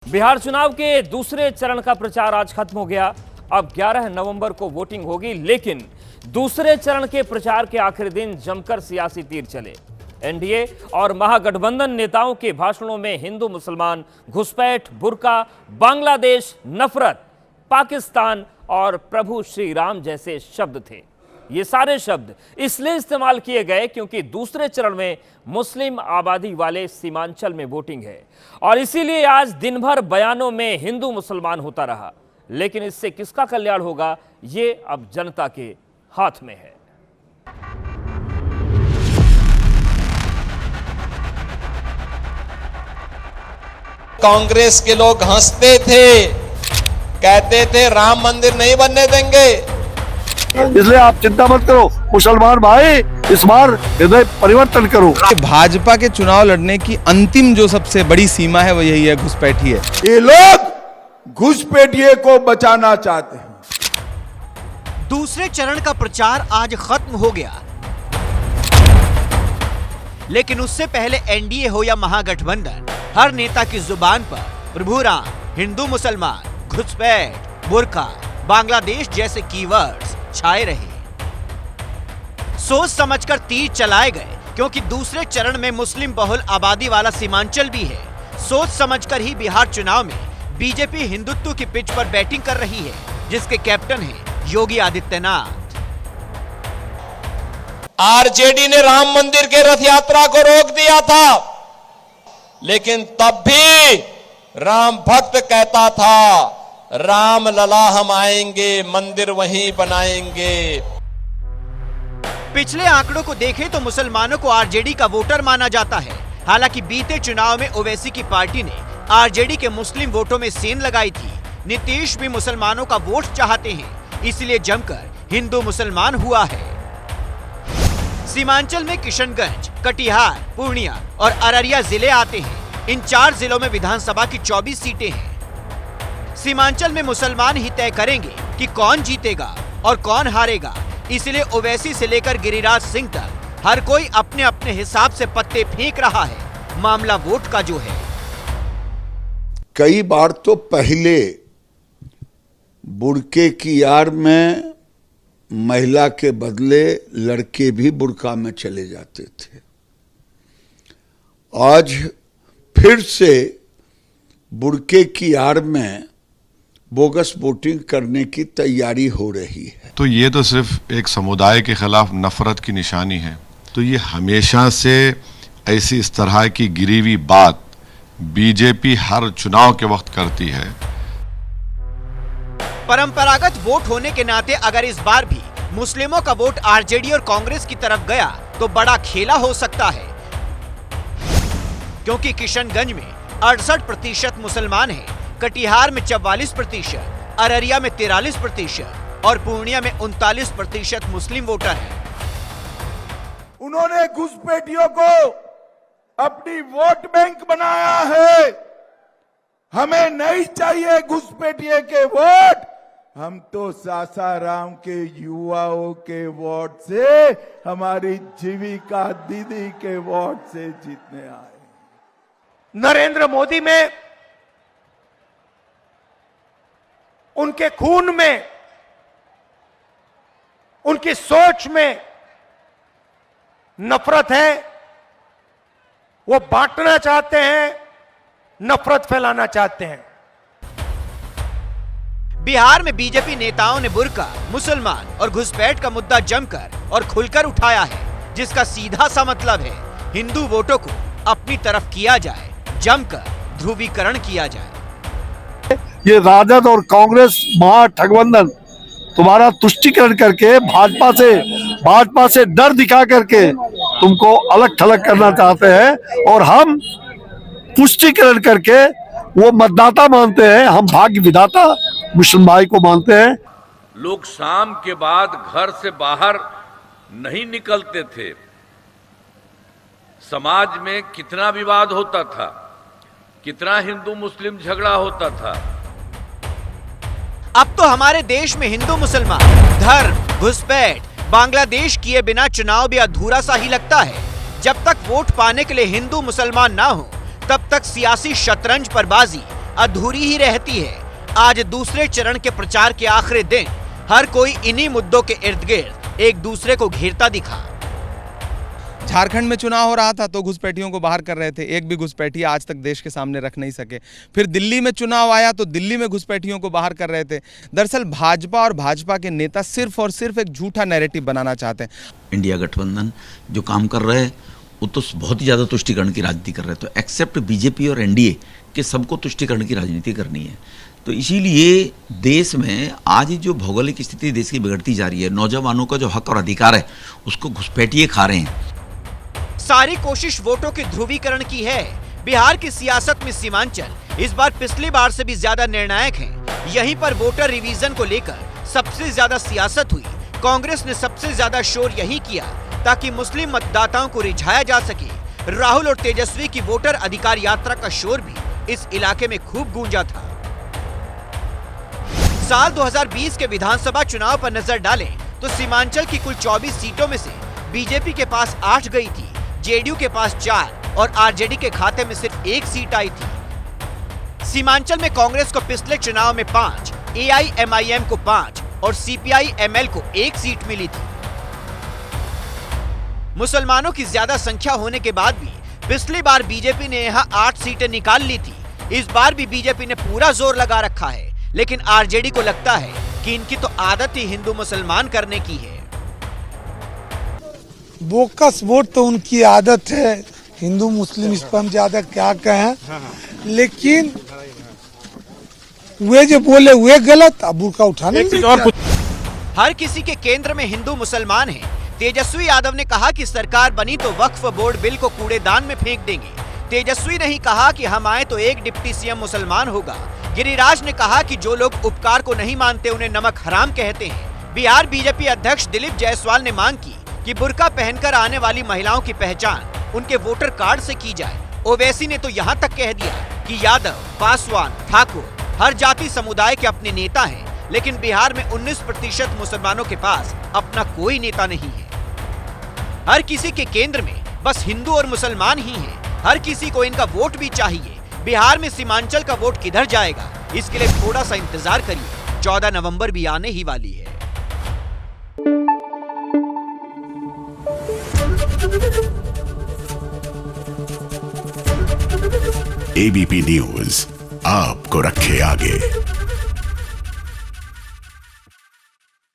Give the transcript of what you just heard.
बिहार चुनाव के दूसरे चरण का प्रचार आज खत्म हो गया। अब 11 नवंबर को वोटिंग होगी, लेकिन दूसरे चरण के प्रचार के आखिरी दिन जमकर सियासी तीर चले। एनडीए और महागठबंधन नेताओं के भाषणों में हिंदू मुसलमान, घुसपैठ, बुर्का, बांग्लादेश, नफरत, पाकिस्तान और प्रभु श्री राम जैसे शब्द थे। ये सारे शब्द इसलिए इस्तेमाल किए गए क्योंकि दूसरे चरण में मुस्लिम आबादी वाले सीमांचल में वोटिंग है और इसीलिए आज दिन भर बयानों में हिंदू मुसलमान होता रहा। लेकिन इससे किसका कल्याण होगा, ये अब जनता के हाथ में है। कांग्रेस के लोग हंसते थे, कहते थे राम मंदिर नहीं बनने देंगे। इसलिए आप चिंता मत करो मुसलमान भाई, इस बार हृदय परिवर्तन करो। भाजपा के चुनाव लड़ने की अंतिम जो सबसे बड़ी सीमा है वो यही है, घुसपैठी है। ये लोग घुसपैठिए को बचाना चाहते हैं। दूसरे चरण का प्रचार आज खत्म हो गया, लेकिन उससे पहले एनडीए हो या महागठबंधन, हर नेता की जुबान पर प्रभु राम, हिंदू मुसलमान, घुसपैठ, बुर्का, बांग्लादेश जैसे कीवर्ड्स छाए रहे। सोच समझकर तीर चलाए गए क्योंकि दूसरे चरण में मुस्लिम बहुल आबादी वाला सीमांचल भी है। सोच समझकर ही बिहार चुनाव में बीजेपी हिंदुत्व की पिच पर बैटिंग कर रही है, जिसके कैप्टन हैं योगी आदित्यनाथ। आरजेडी ने राम मंदिर के रथ यात्रा को रोक दिया था, लेकिन तब भी राम भक्त कहता था राम लला हम आएंगे, मंदिर वहीं बनाएंगे। पिछले आंकड़ों को देखें तो मुसलमानों को आरजेडी का वोटर माना जाता है। हालांकि बीते चुनाव में ओवैसी की पार्टी ने आरजेडी के मुस्लिम वोटों में सेंध लगाई थी। नीतीश भी मुसलमानों का वोट चाहते हैं, इसलिए जमकर हिंदू मुसलमान हुआ है। सीमांचल में किशनगंज, कटिहार, पूर्णिया और अररिया जिले आते हैं। इन 4 जिलों में विधानसभा की 24 सीटें हैं। सीमांचल में मुसलमान ही तय करेंगे कि कौन जीतेगा और कौन हारेगा, इसलिए ओवैसी से लेकर गिरिराज सिंह तक हर कोई अपने अपने हिसाब से पत्ते फेंक रहा है। मामला वोट का जो है, कई बार तो पहले बुर्के की आड़ में महिला के बदले लड़के भी बुर्का में चले जाते थे। आज फिर से बुर्के की आड़ में बोगस वोटिंग करने की तैयारी हो रही है। तो ये तो सिर्फ एक समुदाय के खिलाफ नफरत की निशानी है। तो ये हमेशा से ऐसी इस तरह की गिरी हुई बात बीजेपी हर चुनाव के वक्त करती है। परंपरागत वोट होने के नाते अगर इस बार भी मुस्लिमों का वोट आरजेडी और कांग्रेस की तरफ गया तो बड़ा खेला हो सकता है, क्योंकि किशनगंज में 68% मुसलमान हैं, कटिहार में 44%, अररिया में 43% और पूर्णिया में 39% मुस्लिम वोटर हैं। उन्होंने घुसपैठियों को अपनी वोट बैंक बनाया है। हमें नहीं चाहिए घुसपैठिए के वोट, हम तो सासाराम के युवाओं के वोट से, हमारी जीविका दीदी के वोट से जीतने आए। नरेंद्र मोदी में, उनके खून में, उनकी सोच में नफरत है। वो बांटना चाहते हैं, नफरत फैलाना चाहते हैं। बिहार में बीजेपी नेताओं ने बुर्का, मुसलमान और घुसपैठ का मुद्दा जमकर और खुलकर उठाया है, जिसका सीधा सा मतलब है हिंदू वोटों को अपनी तरफ किया जाए, जमकर ध्रुवीकरण किया जाए। ये राजद और कांग्रेस महागठबंधन तुम्हारा तुष्टीकरण करके भाजपा से डर दिखा करके तुमको अलग थलग करना चाहते हैं, और हम पुष्टिकरण करके वो मतदाता मानते हैं, हम भाग्य विधाता मुस्लिम भाई को मानते हैं। लोग शाम के बाद घर से बाहर नहीं निकलते थे। समाज में कितना विवाद होता था, कितना हिंदू मुस्लिम झगड़ा होता था। अब तो हमारे देश में हिंदू मुसलमान, धर्म, घुसपैठ, बांग्लादेश किए बिना चुनाव भी अधूरा सा ही लगता है। जब तक वोट पाने के लिए हिंदू मुसलमान ना हो, तब तक सियासी शतरंज पर बाजी अधूरी ही रहती है। आज दूसरे चरण के प्रचार के आखिरी दिन हर कोई इन्हीं मुद्दों के इर्द गिर्द एक दूसरे को घेरता दिखा। झारखंड में चुनाव हो रहा था तो घुसपैठियों को बाहर कर रहे थे, एक भी घुसपैठी आज तक देश के सामने रख नहीं सके। फिर दिल्ली में चुनाव आया तो दिल्ली में घुसपैठियों को बाहर कर रहे थे। दरअसल भाजपा और भाजपा के नेता सिर्फ और सिर्फ एक झूठा नैरेटिव बनाना चाहते हैं। इंडिया गठबंधन जो काम कर रहे हैं वो तो बहुत ही ज़्यादा तुष्टिकरण की राजनीति कर रहे हैं, तो एक्सेप्ट बीजेपी और एनडीए के सबको तुष्टिकरण की राजनीति करनी है। तो इसीलिए देश में आज जो भौगोलिक स्थिति देश की बिगड़ती जा रही है, नौजवानों का जो हक और अधिकार है उसको घुसपैठिए खा रहे हैं। सारी कोशिश वोटों के ध्रुवीकरण की है। बिहार की सियासत में सीमांचल इस बार पिछली बार से भी ज्यादा निर्णायक है। यहीं पर वोटर रिवीजन को लेकर सबसे ज्यादा सियासत हुई। कांग्रेस ने सबसे ज्यादा शोर यही किया ताकि मुस्लिम मतदाताओं को रिझाया जा सके। राहुल और तेजस्वी की वोटर अधिकार यात्रा का शोर भी इस इलाके में खूब गूंजा था। साल 2020 के विधानसभा चुनाव पर नजर डालें तो सीमांचल की कुल 24 सीटों में से बीजेपी के पास 8 गई थी, जेडीयू के पास 4 और आरजेडी के खाते में सिर्फ 1 सीट आई थी। सीमांचल में कांग्रेस को पिछले चुनाव में 5, एआईएमआईएम को 5 और सीपीआई-एमएल को 1 सीट मिली थी। मुसलमानों की ज्यादा संख्या होने के बाद भी पिछली बार बीजेपी ने यहां 8 सीटें निकाल ली थी। इस बार भी बीजेपी ने पूरा जोर लगा रखा है, लेकिन आरजेडी को लगता है कि इनकी तो आदत ही हिंदू मुसलमान करने की है। बोकस वोट तो उनकी आदत है, हिंदू मुस्लिम इस पर हम ज्यादा क्या कहें, लेकिन वे जो बोले वे गलत, अब बुर्का उठाने हर किसी के केंद्र में हिंदू मुसलमान है। तेजस्वी यादव ने कहा कि सरकार बनी तो वक्फ बोर्ड बिल को कूड़ेदान में फेंक देंगे। तेजस्वी ने ही कहा कि हम आए तो एक डिप्टी सीएम मुसलमान होगा। गिरिराज ने कहा कि जो लोग उपकार को नहीं मानते उन्हें नमक हराम कहते हैं। बिहार बीजेपी अध्यक्ष दिलीप जायसवाल ने मांग की कि बुर्का पहनकर आने वाली महिलाओं की पहचान उनके वोटर कार्ड से की जाए। ओवैसी ने तो यहाँ तक कह दिया कि यादव, पासवान, ठाकुर हर जाति समुदाय के अपने नेता हैं, लेकिन बिहार में 19% मुसलमानों के पास अपना कोई नेता नहीं है। हर किसी के केंद्र में बस हिंदू और मुसलमान ही हैं। हर किसी को इनका वोट भी चाहिए। बिहार में सीमांचल का वोट किधर जाएगा, इसके लिए थोड़ा सा इंतजार करिए। 14 नवंबर भी आने ही वाली है। एबीपी न्यूज आपको रखे आगे।